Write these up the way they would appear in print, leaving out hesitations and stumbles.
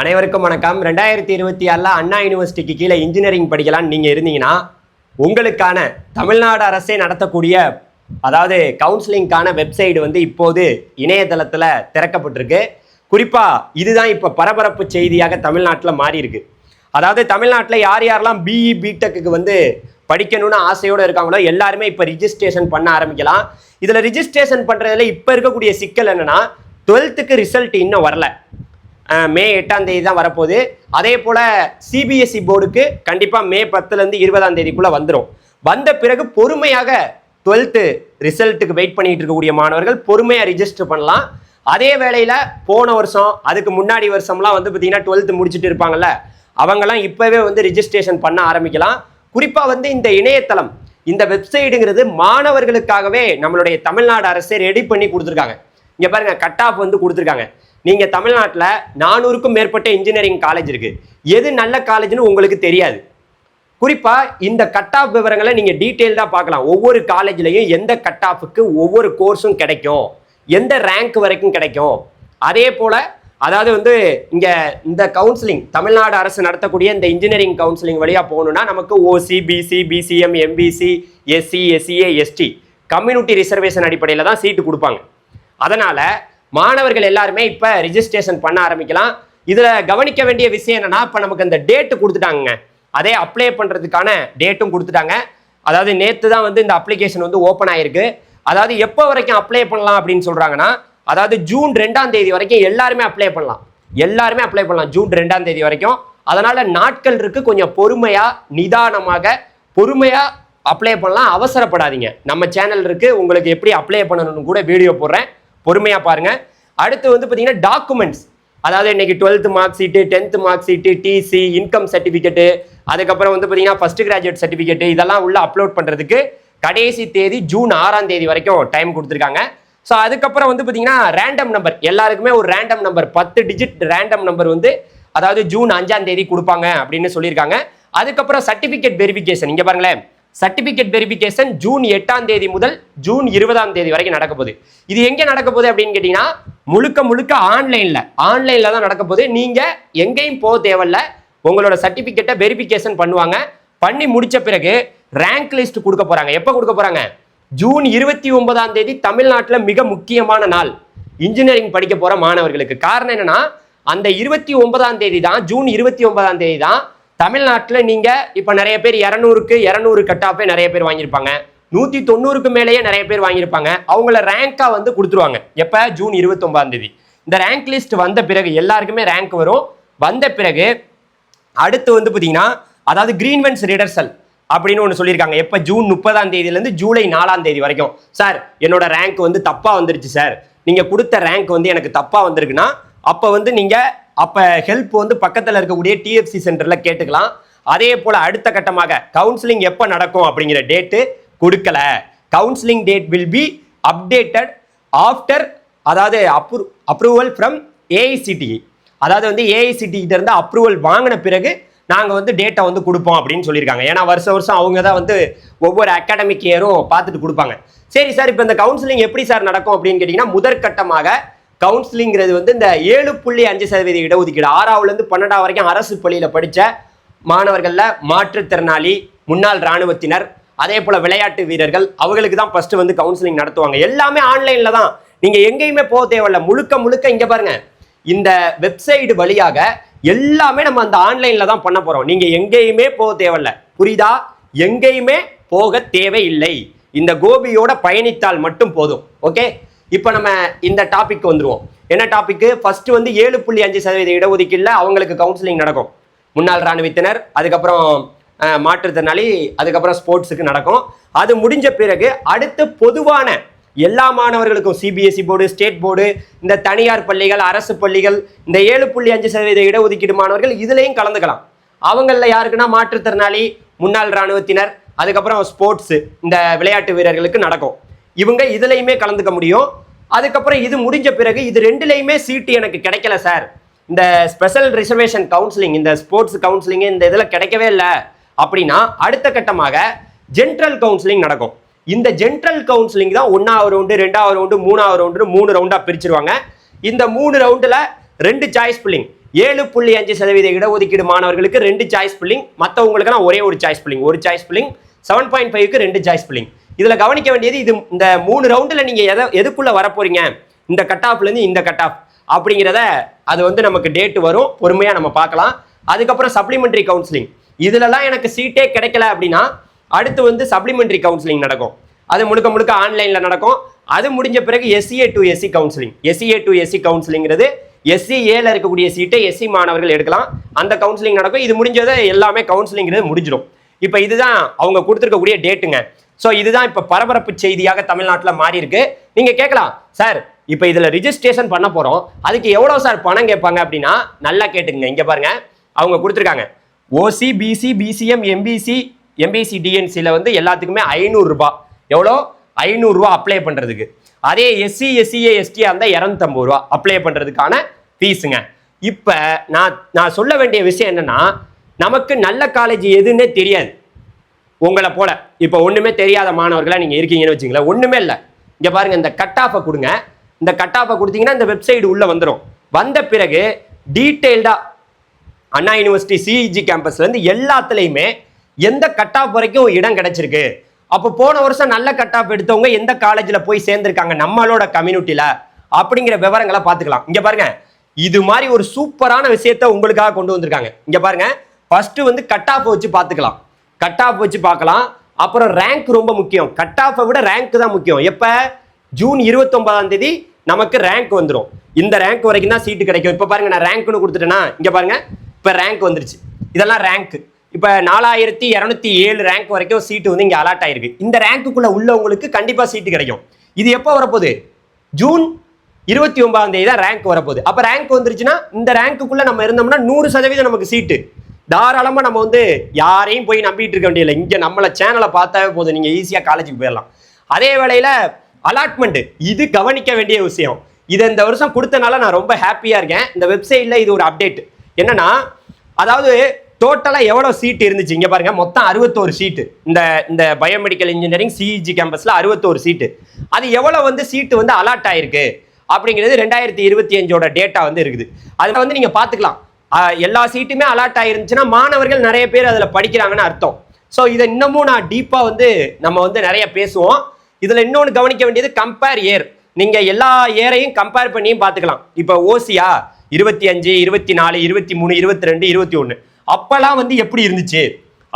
அனைவருக்கும் வணக்கம். 2026 அண்ணா யூனிவர்சிட்டிக்கு கீழே இன்ஜினியரிங் படிக்கலாம்னு நீங்கள் இருந்தீங்கன்னா உங்களுக்கான தமிழ்நாடு அரசே நடத்தக்கூடிய அதாவது கவுன்சிலிங்கான வெப்சைட் இப்போது இணையதளத்தில் திறக்கப்பட்டிருக்கு. குறிப்பாக இதுதான் இப்போ பரபரப்பு செய்தியாக தமிழ்நாட்டில் மாறி இருக்கு. அதாவது தமிழ்நாட்டில் யாரெல்லாம் பிஇ பிடெக்கு படிக்கணும்னு ஆசையோடு இருக்காங்களோ எல்லாருமே இப்போ ரிஜிஸ்ட்ரேஷன் பண்ண ஆரம்பிக்கலாம். இதில் ரிஜிஸ்ட்ரேஷன் பண்ணுறதுல இப்போ இருக்கக்கூடிய சிக்கல் என்னென்னா 12th ரிசல்ட் இன்னும் வரல. மே 8ஆம் தேதி தான் வரப்போகுது. அதே போல் சிபிஎஸ்இ போர்டுக்கு கண்டிப்பாக மே 10லேருந்து 20ஆம் தேதிக்குள்ளே வந்துடும். வந்த பிறகு பொறுமையாக 12th ரிசல்ட்டுக்கு வெயிட் பண்ணிட்டு இருக்கக்கூடிய மாணவர்கள் பொறுமையாக ரிஜிஸ்டர் பண்ணலாம். அதே வேளையில் போன வருஷம் அதுக்கு முன்னாடி வருஷம்லாம் பார்த்தீங்கன்னா 12th முடிச்சுட்டு இருப்பாங்கல்ல, அவங்கெல்லாம் இப்போவே ரிஜிஸ்ட்ரேஷன் பண்ண ஆரம்பிக்கலாம். குறிப்பாக இந்த இணையதளம் இந்த வெப்சைட்டுங்கிறது மாணவர்களுக்காகவே நம்மளுடைய தமிழ்நாடு அரசே ரெடி பண்ணி கொடுத்துருக்காங்க. இங்கே பாருங்க, கட் ஆஃப் கொடுத்துருக்காங்க. நீங்கள் தமிழ்நாட்டில் 400க்கும் மேற்பட்ட இன்ஜினியரிங் காலேஜ் இருக்குது. எது நல்ல காலேஜ்னு உங்களுக்கு தெரியாது. குறிப்பாக இந்த கட் ஆஃப் விவரங்களை நீங்கள் டீட்டெயில்டாக பார்க்கலாம். ஒவ்வொரு காலேஜ்லையும் எந்த கட் ஆஃபுக்கு ஒவ்வொரு கோர்ஸும் கிடைக்கும், எந்த ரேங்க் வரைக்கும் கிடைக்கும். அதே போல் அதாவது இங்கே இந்த கவுன்சிலிங் தமிழ்நாடு அரசு நடத்தக்கூடிய இந்த இன்ஜினியரிங் கவுன்சிலிங் வழியாக போகணுன்னா நமக்கு OC, BC, BCM, MBC, SC, SCA, ST community reservation அடிப்படையில் தான் சீட்டு கொடுப்பாங்க. அதனால் மாணவர்கள் எல்லாருமே இப்போ ரிஜிஸ்ட்ரேஷன் பண்ண ஆரம்பிக்கலாம். இதில் கவனிக்க வேண்டிய விஷயம் என்னன்னா, இப்போ நமக்கு அந்த டேட்டு கொடுத்துட்டாங்க, அதே அப்ளை பண்ணுறதுக்கான டேட்டும் கொடுத்துட்டாங்க. அதாவது நேற்று தான் இந்த அப்ளிகேஷன் ஓப்பன் ஆயிருக்கு. அதாவது எப்போ வரைக்கும் அப்ளை பண்ணலாம் அப்படின்னு சொல்கிறாங்கன்னா, அதாவது ஜூன் 2ஆம் தேதி வரைக்கும் எல்லாருமே அப்ளை பண்ணலாம். ஜூன் 2ஆம் தேதி வரைக்கும். அதனால் நாட்கள் இருக்குது. கொஞ்சம் பொறுமையாக நிதானமாக பொறுமையாக அப்ளை பண்ணலாம். அவசரப்படாதீங்க. நம்ம சேனல் இருக்குது, உங்களுக்கு எப்படி அப்ளை பண்ணணும்னு கூட வீடியோ போடுறேன், பொறுமையாக பாருங்கள். அடுத்து பார்த்தீங்கன்னா டாக்குமெண்ட்ஸ், அதாவது இன்னைக்கு 12th mark sheet, 10th mark sheet, TC, income certificate, அதுக்கப்புறம் பார்த்தீங்கன்னா ஃபர்ஸ்ட் கிராஜுவேட் சர்டிஃபிகேட்டு இதெல்லாம் உள்ள அப்லோட் பண்ணுறதுக்கு கடைசி தேதி ஜூன் 6ஆம் தேதி வரைக்கும் டைம் கொடுத்துருக்காங்க. ஸோ அதுக்கப்புறம் பார்த்தீங்கன்னா ரேண்டம் நம்பர், எல்லாருக்குமே ஒரு random number 10 digit random number அதாவது ஜூன் 5ஆம் தேதி கொடுப்பாங்க அப்படின்னு சொல்லியிருக்காங்க. அதுக்கப்புறம் சர்டிஃபிகேட் வெரிஃபிகேஷன், இங்கே பாருங்களேன், சர்டிஃபிகேட் வெரிஃபிகேஷன் ஜூன் 8ஆம் தேதி முதல் ஜூன் 20ஆம் தேதி வரைக்கும் நடக்க போகுது. இது எங்கே நடக்க போகுது அப்படின்னு கேட்டீங்கன்னா, முழுக்க ஆன்லைனில் தான் நடக்க போகுது. நீங்கள் எங்கேயும் போக தேவையில்ல. உங்களோட சர்டிஃபிகேட்டை வெரிஃபிகேஷன் பண்ணுவாங்க. பண்ணி முடிச்ச பிறகு ரேங்க் லிஸ்ட் கொடுக்க போகிறாங்க. எப்போ கொடுக்க போகிறாங்க? ஜூன் 29ஆம் தேதி தமிழ்நாட்டில் மிக முக்கியமான நாள் இன்ஜினியரிங் படிக்க போகிற மாணவர்களுக்கு. காரணம் என்னன்னா, அந்த 29ஆம் தேதி தான், ஜூன் 29ஆம் தேதி தான் தமிழ்நாட்டில் நீங்கள் இப்போ நிறைய பேர் 200 கட் ஆஃபே நிறைய பேர் வாங்கியிருப்பாங்க, 190க்கு மேலேயே நிறைய பேர் வாங்கியிருப்பாங்க. அவங்கள ரேங்காக கொடுத்துருவாங்க. எப்போ? ஜூன் 29ஆம் தேதி. இந்த ரேங்க் லிஸ்ட் வந்த பிறகு எல்லாருக்குமே ரேங்க் வரும். வந்த பிறகு அடுத்து பார்த்தீங்கன்னா, அதாவது கிரீன்வென்ஸ் ரிடர்சல் அப்படின்னு ஒன்று சொல்லியிருக்காங்க. எப்போ? ஜூன் 30ஆம் தேதியிலேருந்து ஜூலை 4ஆம் தேதி வரைக்கும். சார், என்னோட ரேங்க் தப்பாக வந்துருச்சு சார், நீங்கள் கொடுத்த ரேங்க் எனக்கு தப்பாக வந்திருக்குன்னா அப்போ நீங்கள் அப்போ ஹெல்ப் பக்கத்தில் இருக்கக்கூடிய டிஎஃப்சி சென்டரில் கேட்டுக்கலாம். அதே போல் அடுத்த கட்டமாக கவுன்சிலிங் எப்போ நடக்கும் அப்படிங்கிற டேட்டு கொடுக்கல. Counselling date will be updated after, அதாவது அப்ரூவல் ஃப்ரம் ஏஐசிடிஇ, அதாவது ஏஐசிடிஇ கிட்ட இருந்து அப்ரூவல் வாங்கின பிறகு நாங்கள் டேட்டா கொடுப்போம் அப்படின்னு சொல்லியிருக்காங்க. ஏன்னா வருஷம் அவங்க தான் ஒவ்வொரு அகாடமிக் இயரும் பார்த்துட்டு கொடுப்பாங்க. சரி சார், இப்போ இந்த கவுன்சிலிங் எப்படி சார் நடக்கும் அப்படின்னு கேட்டிங்கன்னா, முதற்கட்டமாக கவுன்சிலிங்கிறது இந்த 7.5% இடஒதுக்கீடு 6ஆவதுலேருந்து 12ஆம் வரைக்கும் அரசு பள்ளியில் படித்த மாணவர்களில் மாற்றுத்திறனாளி, முன்னாள் இராணுவத்தினர், அதே போல் விளையாட்டு வீரர்கள், அவங்களுக்கு தான் ஃபஸ்ட்டு கவுன்சிலிங் நடத்துவாங்க. எல்லாமே ஆன்லைனில் தான், நீங்கள் எங்கேயுமே போக தேவையில்லை. முழுக்க இங்கே பாருங்கள், இந்த வெப்சைட் வழியாக எல்லாமே நம்ம அந்த ஆன்லைனில் தான் பண்ண போகிறோம். நீங்கள் எங்கேயுமே போக தேவையில்லை. புரியுதா? எங்கேயுமே போக தேவையில்லை. இந்த கோபியோட பயணித்தால் மட்டும் போதும். ஓகே, இப்போ நம்ம இந்த டாபிக் வந்துருவோம். என்ன டாபிக்? ஃபர்ஸ்ட் 7.5% இடஒதுக்கீடுல அவங்களுக்கு கவுன்சிலிங் நடக்கும். முன்னாள் இராணுவத்தினர், அதுக்கப்புறம் மாற்றுத்திறனாளி, அதுக்கப்புறம் ஸ்போர்ட்ஸுக்கு நடக்கும். அது முடிஞ்ச பிறகு அடுத்து பொதுவான எல்லா மாணவர்களுக்கும் சிபிஎஸ்இ போர்டு, ஸ்டேட் போர்டு, இந்த தனியார் பள்ளிகள், அரசு பள்ளிகள், இந்த 7.5% இடஒதுக்கீடு மாணவர்கள் இதுலையும் கலந்துக்கலாம். அவங்களில் யாருக்குன்னா மாற்றுத்திறனாளி, முன்னாள் இராணுவத்தினர், அதுக்கப்புறம் ஸ்போர்ட்ஸு, இந்த விளையாட்டு வீரர்களுக்கு நடக்கும். இவங்க இதுலையுமே கலந்துக்க முடியும். அதுக்கப்புறம் இது முடிஞ்ச பிறகு இது ரெண்டுலையுமே சீட்டு எனக்கு கிடைக்கல சார், இந்த ஸ்பெஷல் ரிசர்வேஷன் கவுன்சிலிங், இந்த ஸ்போர்ட்ஸ் கவுன்சிலிங் இந்த இதில் கிடைக்கவே இல்லை அப்படின்னா அடுத்த கட்டமாக ஜென்ரல் கவுன்சிலிங் நடக்கும். இந்த ஜென்ரல் கவுன்சிலிங் தான் 1ஆவது ரவுண்டு, 2ஆவது ரவுண்டு, 3ஆவது ரவுண்டு 3 ரவுண்டாக பிரிச்சிருவாங்க. இந்த 3 ரவுண்டில் 2 சாய்ஸ் பில்லிங், 7.5% இடஒதுக்கீடு மாணவர்களுக்கு 2 சாய்ஸ் பில்லிங், மற்றவங்களுக்கு ஒரே ஒரு சாய்ஸ் பில்லிங், ஒரு சாய்ஸ் பில்லிங். 7.5க்கு 2 choice billing. இதுல கவனிக்க வேண்டியது இது இந்த 3 ரவுண்டுல நீங்க எதுக்குள்ள வரப்போறீங்க, இந்த கட் ஆஃப்ல இருந்து இந்த கட் ஆஃப் அப்படிங்கிறத அது வந்து நமக்கு டேட் வரும், பொறுமையா நம்ம பார்க்கலாம். அதுக்கப்புறம் சப்ளிமெண்டரி கவுன்சிலிங், இதுலலாம் எனக்கு சீட்டே கிடைக்கல அப்படின்னா அடுத்து வந்து சப்ளிமெண்டரி கவுன்சிலிங் நடக்கும். அது முழுக்க முழுக்க ஆன்லைன்ல நடக்கும். அது முடிஞ்ச பிறகு SCA to SC counselling. SCA to SC கவுன்சிலிங்கிறது SC-Aல இருக்கக்கூடிய சீட்டை SC மாணவர்கள் எடுக்கலாம், அந்த கவுன்சிலிங் நடக்கும். இது முடிஞ்சதை எல்லாமே கவுன்சிலிங்கிறது முடிஞ்சிடும். இப்போ இதுதான் அவங்க கொடுத்துருக்கக்கூடிய டேட்டுங்க. ஸோ இதுதான் இப்போ பரபரப்பு செய்தியாக தமிழ்நாட்டில் மாறி இருக்கு. நீங்க கேட்கலாம், சார் இப்போ இதுல ரிஜிஸ்ட்ரேஷன் பண்ண போறோம், அதுக்கு எவ்வளவு சார் பணம் கேட்பாங்க அப்படின்னா நல்லா கேட்டுங்க. இங்க பாருங்க, அவங்க கொடுத்துருக்காங்க OC, BC, BCM, MBC, DNCல வந்து எல்லாத்துக்குமே 500 ரூபாய். எவ்வளோ? 500 ரூபாய் அப்ளை பண்றதுக்கு. அதே SC, SCA, ST அந்த 250 ரூபாய் அப்ளை பண்றதுக்கான ஃபீஸுங்க. இப்ப நான் சொல்ல வேண்டிய விஷயம் என்னன்னா, நமக்கு நல்ல காலேஜ் எதுன்னே தெரியாது. உங்களை போல இப்ப ஒண்ணுமே தெரியாத மாணவர்களா நீங்க இருக்கீங்கன்னு வச்சுங்களேன், ஒண்ணுமே இல்லை. இங்க பாருங்க, இந்த கட் ஆஃபை கொடுங்க. இந்த கட் ஆஃபை கொடுத்தீங்கன்னா இந்த வெப்சைட் உள்ள வந்துடும். வந்த பிறகு டீட்டெயில்டா அண்ணா யூனிவர்சிட்டி CEG கேம்பஸ்ல இருந்து எல்லாத்துலயுமே எந்த கட் ஆஃப் வரைக்கும் இடம் கிடைச்சிருக்கு, அப்போ போன வருஷம் நல்ல கட் ஆஃப் எடுத்தவங்க எந்த காலேஜ்ல போய் சேர்ந்திருக்காங்க நம்மளோட கம்யூனிட்டியில அப்படிங்கிற விவரங்களை பார்த்துக்கலாம். இங்க பாருங்க, இது மாதிரி ஒரு சூப்பரான விஷயத்த உங்களுக்காக கொண்டு வந்திருக்காங்க. இங்க பாருங்க, ஃபர்ஸ்ட் வந்து கட் ஆஃப் வச்சு பார்த்துக்கலாம், கட் ஆஃப் வச்சு பார்க்கலாம். அப்புறம் ரேங்க் ரொம்ப முக்கியம், கட் ஆஃபை விட ரேங்க் தான் முக்கியம். எப்ப? ஜூன் 29ஆம் தேதி நமக்கு ரேங்க் வந்துடும். இந்த ரேங்க் வரைக்கும் தான் சீட்டு கிடைக்கும். இப்போ பாருங்க, நான் ரேங்க்னு கொடுத்துட்டேன்னா இங்க பாருங்க, இப்போ ரேங்க் வந்துருச்சு. இதெல்லாம் ரேங்க். இப்போ 4207 ரேங்க் வரைக்கும் சீட்டு வந்து இங்கே அலாட் ஆயிருக்கு. இந்த ரேங்க்குள்ள உள்ளவங்களுக்கு கண்டிப்பாக சீட்டு கிடைக்கும். இது எப்போ வரப்போகுது? ஜூன் 29ஆம் தேதி தான் ரேங்க் வரப்போகுது. அப்போ ரேங்க் வந்துருச்சுன்னா இந்த ரேங்க்குள்ள நம்ம இருந்தோம்னா 100% நமக்கு சீட்டு. தாராளமாக நம்ம வந்து யாரையும் போய் நம்பிட்டு இருக்க வேண்டியதில்லை. இங்கே நம்மளை சேனலை பார்த்தாவே போதும், நீங்கள் ஈஸியாக காலேஜுக்கு போயிடலாம். அதே வேளையில் அலாட்மெண்ட், இது கவனிக்க வேண்டிய விஷயம். இதை இந்த வருஷம் கொடுத்தனால நான் ரொம்ப ஹாப்பியாக இருக்கேன். இந்த வெப்சைட்டில் இது ஒரு அப்டேட் என்னன்னா, அதாவது டோட்டலாக எவ்வளோ சீட் இருந்துச்சு இங்கே பாருங்க, மொத்தம் 61 சீட்டு. இந்த பயோமெடிக்கல் இன்ஜினியரிங் CEG கேம்பஸில் 61 சீட்டு. அது எவ்வளோ வந்து சீட்டு வந்து அலாட் ஆயிருக்கு அப்படிங்கிறது 2025ஓட டேட்டா வந்து இருக்குது. அதில் வந்து நீங்கள் பார்த்துக்கலாம், எல்லா சீட்டுமே அலாட் ஆயிருந்துச்சுன்னா மாணவர்கள் நிறைய பேர் அதில் படிக்கிறாங்கன்னு அர்த்தம். ஸோ இதை இன்னமும் நான் டீப்பாக வந்து நம்ம வந்து நிறைய பேசுவோம். இதில் இன்னொன்று கவனிக்க வேண்டியது கம்பேர் இயர். நீங்கள் எல்லா இயரையும் கம்பேர் பண்ணியும் பார்த்துக்கலாம். இப்போ ஓசியா 25, 24, 23, 22, 21 அப்பெல்லாம் வந்து எப்படி இருந்துச்சு,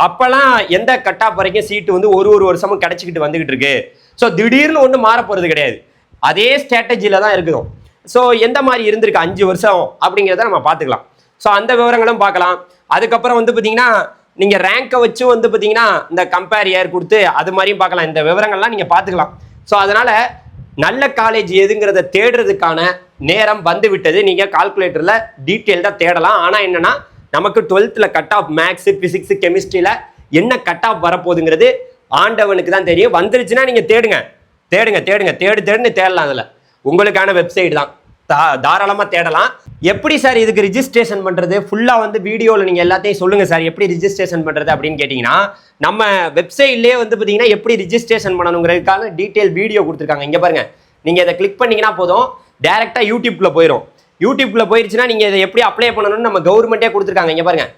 அப்பெல்லாம் எந்த கட் ஆஃப் வரைக்கும் சீட்டு வந்து ஒரு வருஷமும் கிடைச்சிக்கிட்டு வந்துகிட்டு இருக்கு. ஸோ திடீர்னு ஒன்றும் மாற போகிறது கிடையாது, அதே ஸ்ட்ராட்டஜியில் தான் இருக்குது. ஸோ எந்த மாதிரி இருந்திருக்கு 5 வருஷம் அப்படிங்கிறத நம்ம பார்த்துக்கலாம். ஸோ அந்த விவரங்களும் பார்க்கலாம். அதுக்கப்புறம் வந்து பார்த்தீங்கன்னா நீங்கள் ரேங்கை வச்சு வந்து பார்த்தீங்கன்னா இந்த கம்பேர் இயர் கொடுத்து அது மாதிரியும் பார்க்கலாம். இந்த விவரங்கள்லாம் நீங்கள் பார்த்துக்கலாம். ஸோ அதனால் நல்ல காலேஜ் எதுங்கிறத தேடுறதுக்கான நேரம் வந்து விட்டது. நீங்கள் கால்குலேட்டரில் டீட்டெயில்டாக தேடலாம். ஆனால் என்னென்னா, நமக்கு 12th cut off maths, physics, கெமிஸ்ட்ரியில் என்ன கட் ஆஃப் வரப்போகுதுங்கிறது ஆண்டவனுக்கு தான் தெரியும். வந்துருச்சுன்னா நீங்கள் தேடுங்க, தேடுன்னு தேடலாம். அதில் உங்களுக்கான வெப்சைட் தான், தாராளமாக தேடலாம். எப்படி சார் இதுக்கு ரிஜிஸ்ட்ரேஷன் பண்ணுறது? ஃபுல்லாக வந்து வீடியோவில் நீங்கள் எல்லாத்தையும் சொல்லுங்கள் சார், எப்படி ரிஜிஸ்ட்ரேஷன் பண்ணுறது அப்படின்னு கேட்டிங்கன்னா, நம்ம வெப்சைட்லேயே வந்து பார்த்தீங்கன்னா எப்படி ரிஜிஸ்ட்ரேஷன் பண்ணணுங்கிறதுக்கான டீட்டெயில் வீடியோ கொடுத்துருக்காங்க. இங்கே பாருங்கள், நீங்கள் இதை கிளிக் பண்ணிங்கன்னா போதும், டேரெக்டாக யூடியூப்குள்ளே போயிடும். யூடியூப்குள்ளே போயிடுச்சுன்னா நீங்கள் இதை எப்படி அப்ளை பண்ணணும்னு நம்ம கவர்மெண்ட்டே கொடுத்துருக்காங்க. இங்கே பாருங்கள்,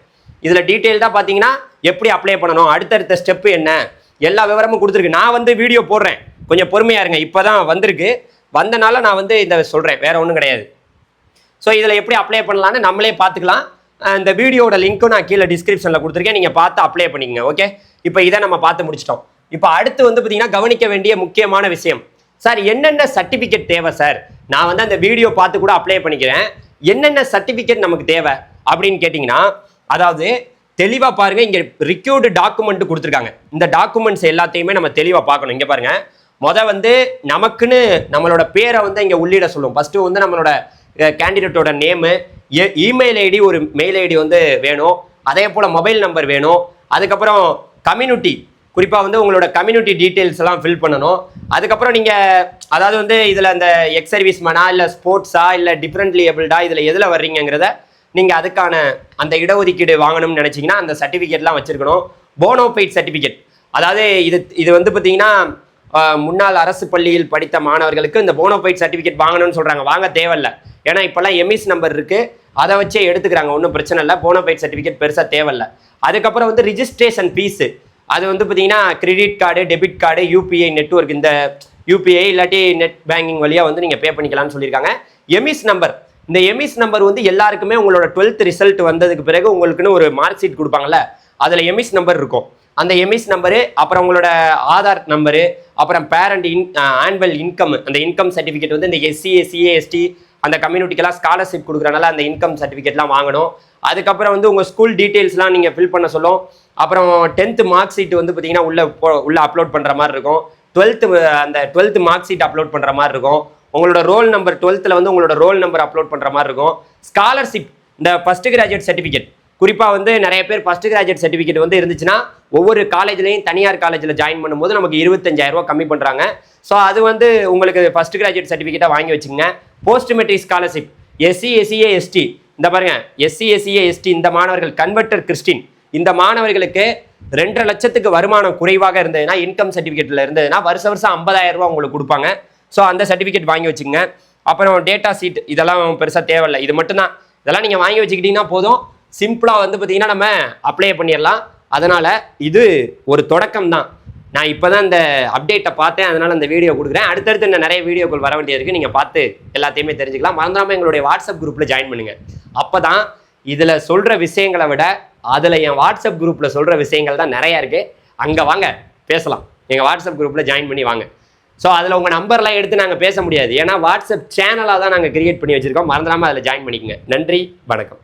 இதில் டீட்டெயில்டாக பார்த்தீங்கன்னா எப்படி அப்ளை பண்ணணும், அடுத்தடுத்த ஸ்டெப்பு என்ன, எல்லா விவரமும் கொடுத்துருக்கு. நான் வந்து வீடியோ போடுறேன், கொஞ்சம் பொறுமையாக இருங்க. இப்போ தான் வந்திருக்கு, வந்தனால நான் வந்து இதை சொல்கிறேன், வேறு ஒன்றும் கிடையாது. ஸோ இதில் எப்படி அப்ளை பண்ணலான்னு நம்மளே பார்த்துக்கலாம். இந்த வீடியோட லிங்க்கும் நான் கீழே டிஸ்கிரிப்ஷனில் கொடுத்துருக்கேன், நீங்கள் பார்த்து அப்ளை பண்ணிக்கங்க. ஓகே, இப்போ இதை நம்ம பார்த்து முடிச்சிட்டோம். இப்போ அடுத்து வந்து பார்த்தீங்கன்னா கவனிக்க வேண்டிய முக்கியமான விஷயம், சார் என்னென்ன சர்டிஃபிகேட் தேவை சார்? நான் வந்து அந்த வீடியோ பார்த்து கூட அப்ளை பண்ணிக்கிறேன். என்னென்ன சர்டிஃபிகேட் நமக்கு தேவை அப்படின்னு கேட்டிங்கன்னா, அதாவது தெளிவாக பாருங்கள், இங்கே ரிக்யூர்டு டாக்குமெண்ட் கொடுத்துருக்காங்க. இந்த டாக்குமெண்ட்ஸ் எல்லாத்தையுமே நம்ம தெளிவாக பார்க்கணும். இங்கே பாருங்கள், வந்து நமக்குன்னு நம்மளோட பேரை வந்து இங்கே உள்ளிட சொல்லும். ஃபஸ்ட்டு வந்து நம்மளோட கேண்டிடேட்டோட நேமு, இமெயில் ஐடி, ஒரு மெயில் ஐடி வந்து வேணும். அதே போல் மொபைல் நம்பர் வேணும். அதுக்கப்புறம் கம்யூனிட்டி, குறிப்பாக வந்து உங்களோட கம்யூனிட்டி டீட்டெயில்ஸ் எல்லாம் ஃபில் பண்ணணும். அதுக்கப்புறம் நீங்கள் அதாவது வந்து இதில் அந்த எக்ஸ் சர்வீஸ் மேனா, இல்லை ஸ்போர்ட்ஸா, இல்லை டிஃப்ரெண்ட்லி ஏபிள்டா, இதில் எதில் வர்றீங்கிறத நீங்கள் அதுக்கான அந்த இடஒதுக்கீடு வாங்கணும்னு நினச்சிங்கன்னா அந்த சர்டிஃபிகேட்லாம் வச்சுருக்கணும். போனோஃபைட் சர்டிஃபிகேட், அதாவது இது வந்து பார்த்தீங்கன்னா முன்னாள் அரசு பள்ளியில் படித்த மாணவர்களுக்கு இந்த போனோஃபைட் சர்டிஃபிகேட் வாங்கணும்னு சொல்கிறாங்க. வாங்க தேவையில்லை, ஏன்னா இப்போல்லாம் எம்இஸ் நம்பர் இருக்குது, அதை வச்சே எடுத்துக்கிறாங்க, ஒன்றும் பிரச்சனை இல்லை. போனஃபைட் சர்டிஃபிகேட் பெருசாக தேவையில்லை. அதுக்கப்புறம் வந்து ரிஜிஸ்ட்ரேஷன் ஃபீஸு, அது வந்து பார்த்தீங்கன்னா credit card, debit card, UPI network, இந்த யூபிஐ இல்லாட்டி நெட் பேங்கிங் வழியாக வந்து நீங்கள் பே பண்ணிக்கலாம்னு சொல்லியிருக்காங்க. எமிஸ் நம்பர், இந்த எமிஸ் நம்பர் வந்து எல்லாருக்குமே உங்களோட 12th ரிசல்ட் வந்ததுக்கு பிறகு உங்களுக்குன்னு ஒரு மார்க் ஷீட் கொடுப்பாங்கல்ல, அதில் எமிஸ் நம்பர் இருக்கும். அந்த எமிஸ் நம்பரு, அப்புறம் உங்களோட ஆதார் நம்பரு, அப்புறம் பேரண்ட் ஆனுவல் இன்கம், அந்த இன்கம் சர்டிஃபிகேட் வந்து இந்த எஸ்சி, சிஏஎஸ்டி அந்த கம்யூனிட்டிக்கெல்லாம் ஸ்காலர்ஷிப் கொடுக்குறனால அந்த இன்கம் சர்டிஃபிகேட்லாம் வாங்கணும். அதுக்கப்புறம் வந்து உங்கள் ஸ்கூல் டீட்டெயில்ஸ்லாம் நீங்கள் ஃபில் பண்ண சொல்லும். அப்புறம் 10th மார்க் ஷீட் வந்து பார்த்தீங்கன்னா உள்ள அப்லோட் பண்ணுற மாதிரி இருக்கும். 12th மார்க் ஷீட் அப்லோட் பண்ணுற மாதிரி இருக்கும். உங்களோட ரோல் நம்பர் 12th வந்து உங்களோட ரோல் நம்பர் அப்லோட் பண்ணுற மாதிரி இருக்கும். ஸ்காலர்ஷிப், இந்த ஃபர்ஸ்ட் கிராஜுவேட் சர்டிஃபிகேட், குறிப்பாக வந்து நிறைய பேர் ஃபர்ஸ்ட் கிராஜுவேட் சர்டிஃபிகேட் வந்து இருந்துச்சுன்னா ஒவ்வொரு காலேஜ்லையும் தனியார் காலேஜில் ஜாயின் பண்ணும்போது நமக்கு 25,000 ரூபா கம்மி பண்ணுறாங்க. ஸோ அது வந்து உங்களுக்கு ஃபர்ஸ்ட் கிராஜுவேட் சர்டிஃபிகேட்டாக வாங்கி வச்சுங்க. Post matric scholarship, SC, SCA, ST, இந்த பாருங்க எஸ்சி, எஸ்சிஏ, எஸ்டி இந்த மாணவர்கள், கன்வெர்டர் கிறிஸ்டின் இந்த மாணவர்களுக்கு 2.5 லட்சத்துக்கு வருமானம் குறைவாக இருந்ததுன்னா, இன்கம் சர்டிஃபிகேட்டில் இருந்ததுன்னா வருஷம் 50,000 ரூபா உங்களுக்கு கொடுப்பாங்க. ஸோ அந்த சர்டிஃபிகேட் வாங்கி வச்சுங்க. அப்புறம் டேட்டா ஷீட், இதெல்லாம் பெருசாக தேவையில்லை, இது மட்டும்தான். இதெல்லாம் நீங்கள் வாங்கி வச்சுக்கிட்டீங்கன்னா போதும். சிம்பிளாக வந்து பார்த்தீங்கன்னா நம்ம அப்ளை பண்ணிடலாம். அதனால் இது ஒரு தொடக்கம் தான். நான் இப்போ தான் இந்த அப்டேட்டை பார்த்தேன், அதனால் இந்த வீடியோ கொடுக்குறேன். அடுத்தடுத்து இன்னும் நிறைய வீடியோக்கள் வர வேண்டியது இருக்குது, நீங்கள் பார்த்து எல்லாத்தையுமே தெரிஞ்சுக்கலாம். மறந்துடாமல் எங்களுடைய வாட்ஸ்அப் குரூப்பில் ஜாயின் பண்ணுங்கள். அப்போ தான் இதில் சொல்கிற விஷயங்களை விட அதில் என் வாட்ஸ்அப் குரூப்பில் சொல்கிற விஷயங்கள் தான் நிறையா இருக்குது. அங்கே வாங்க பேசலாம், எங்கள் வாட்ஸ்அப் குரூப்பில் ஜாயின் பண்ணி வாங்க. ஸோ அதில் உங்கள் நம்பர்லாம் எடுத்து நாங்கள் பேச முடியாது, ஏன்னா வாட்ஸ்அப் சேனலாக தான் நாங்கள் கிரியேட் பண்ணி வச்சுருக்கோம். மறந்துடாமல் அதில் ஜாயின் பண்ணிக்கோங்க. நன்றி, வணக்கம்.